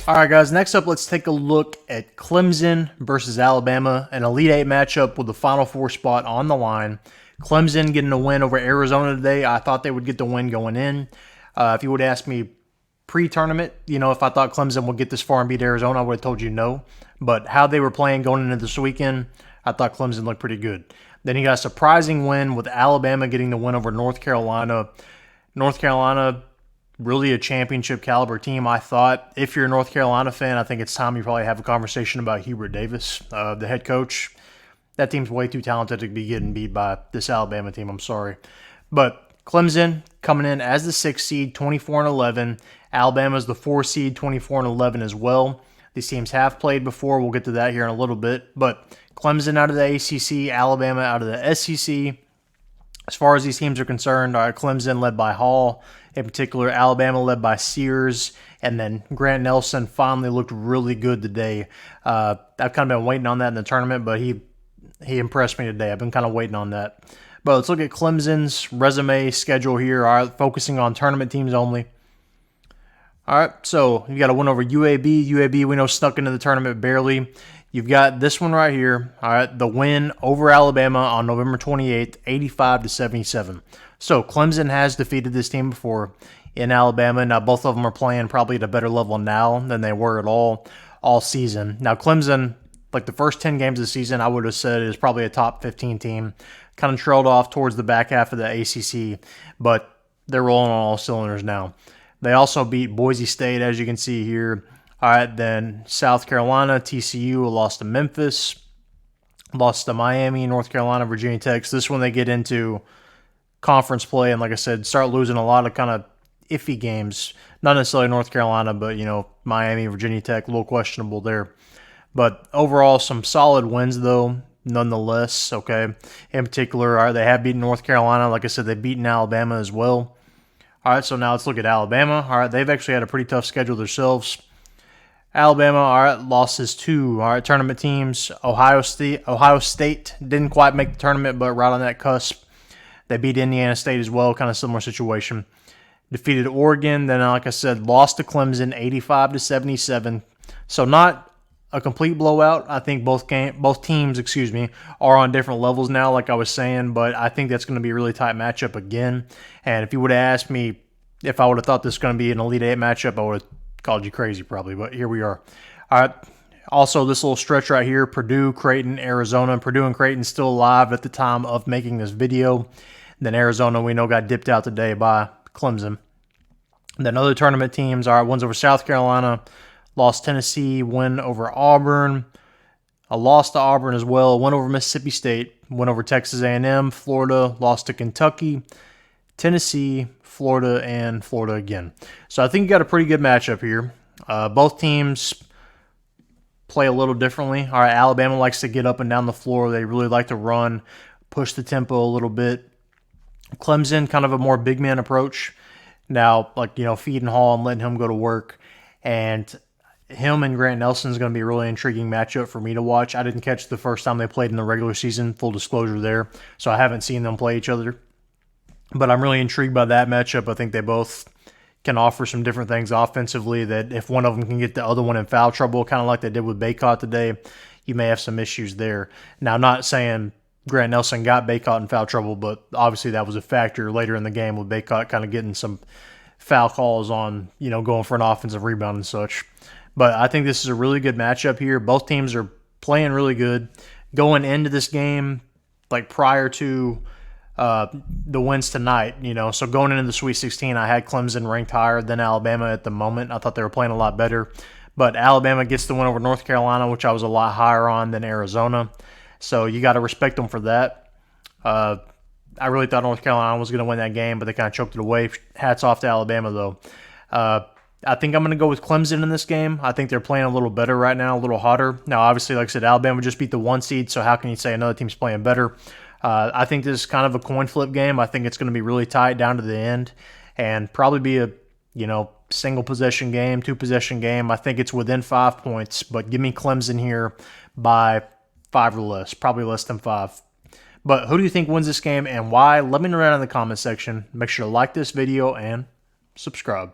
All right, guys, next up, let's take a look at Clemson versus Alabama, an Elite Eight matchup with the Final Four spot on the line. Clemson getting a win over Arizona today. I thought they would get the win going in. If you would ask me pre-tournament, if I thought Clemson would get this far and beat Arizona, I would have told you no. But how they were playing going into this weekend, I thought Clemson looked pretty good. Then you got a surprising win with Alabama getting the win over North Carolina. North Carolina, really a championship caliber team, I thought. If you're a North Carolina fan, I think it's time you probably have a conversation about Hubert Davis, the head coach. That team's way too talented to be getting beat by this Alabama team. I'm sorry. But Clemson coming in as the 6th seed, 24-11. Alabama's the 4 seed, 24-11 as well. These teams have played before. We'll get to that here in a little bit. But Clemson out of the ACC, Alabama out of the SEC. As far as these teams are concerned, Clemson led by Hall. In particular, Alabama led by Sears. And then Grant Nelson finally looked really good today. I've kind of been waiting on that in the tournament, but he impressed me today. I've been kind of waiting on that. But let's look at Clemson's resume schedule here. All right, focusing on tournament teams only. All right, so you got a win over UAB. UAB, we know, snuck into the tournament barely. You've got this one right here. All right, the win over Alabama on November 28th, 85-77. So Clemson has defeated this team before in Alabama. Now, both of them are playing probably at a better level now than they were at all season. Now, Clemson, like the first 10 games of the season, I would have said is probably a top 15 team. Kind of trailed off towards the back half of the ACC, but they're rolling on all cylinders now. They also beat Boise State, as you can see here. All right, then South Carolina, TCU lost to Memphis, lost to Miami, North Carolina, Virginia Tech. So this one they get into conference play, and like I said, start losing a lot of kind of iffy games. Not necessarily North Carolina, but, Miami, Virginia Tech, a little questionable there. But overall, some solid wins, though, nonetheless, okay? In particular, all right, they have beaten North Carolina. Like I said, they've beaten Alabama as well. All right, so now let's look at Alabama. All right, they've actually had a pretty tough schedule themselves. Alabama, all right, losses to, all right, tournament teams. Ohio State didn't quite make the tournament, but right on that cusp. They beat Indiana State as well, kind of similar situation. Defeated Oregon, then, like I said, lost to Clemson, 85-77. So not a complete blowout. I think both teams, are on different levels now, like I was saying, but I think that's going to be a really tight matchup again. And if you would have asked me if I would have thought this was going to be an Elite Eight matchup, I would have called you crazy probably, but here we are. All right. Also, this little stretch right here, Purdue, Creighton, Arizona. Purdue and Creighton still alive at the time of making this video. And then Arizona, we know, got dipped out today by Clemson. And then other tournament teams, all right, one's over South Carolina, lost Tennessee, win over Auburn, a loss to Auburn as well, win over Mississippi State, win over Texas A&M, Florida, lost to Kentucky, Tennessee, Florida, and Florida again. So I think you got a pretty good matchup here. Both teams play a little differently. All right, Alabama likes to get up and down the floor. They really like to run, push the tempo a little bit. Clemson, kind of a more big man approach. Now, feeding Hall and letting him go to work. And him and Grant Nelson is going to be a really intriguing matchup for me to watch. I didn't catch the first time they played in the regular season, full disclosure there. So I haven't seen them play each other. But I'm really intrigued by that matchup. I think they both can offer some different things offensively, that if one of them can get the other one in foul trouble, kind of like they did with Baycott today, you may have some issues there. Now, I'm not saying Grant Nelson got Baycott in foul trouble, but obviously that was a factor later in the game with Baycott kind of getting some foul calls on, going for an offensive rebound and such. But I think this is a really good matchup here. Both teams are playing really good. Going into this game, like prior to the wins tonight, so going into the Sweet 16, I had Clemson ranked higher than Alabama at the moment. I thought they were playing a lot better. But Alabama gets the win over North Carolina, which I was a lot higher on than Arizona. So you got to respect them for that. I really thought North Carolina was going to win that game, but they kind of choked it away. Hats off to Alabama, though. I think I'm going to go with Clemson in this game. I think they're playing a little better right now, a little hotter. Now, obviously, like I said, Alabama just beat the 1 seed, so how can you say another team's playing better? I think this is kind of a coin flip game. I think it's going to be really tight down to the end and probably be a, single possession game, 2-possession game. I think it's within 5 points, but give me Clemson here by 5 or less, probably less than 5. But who do you think wins this game and why? Let me know down in the comment section. Make sure to like this video and subscribe.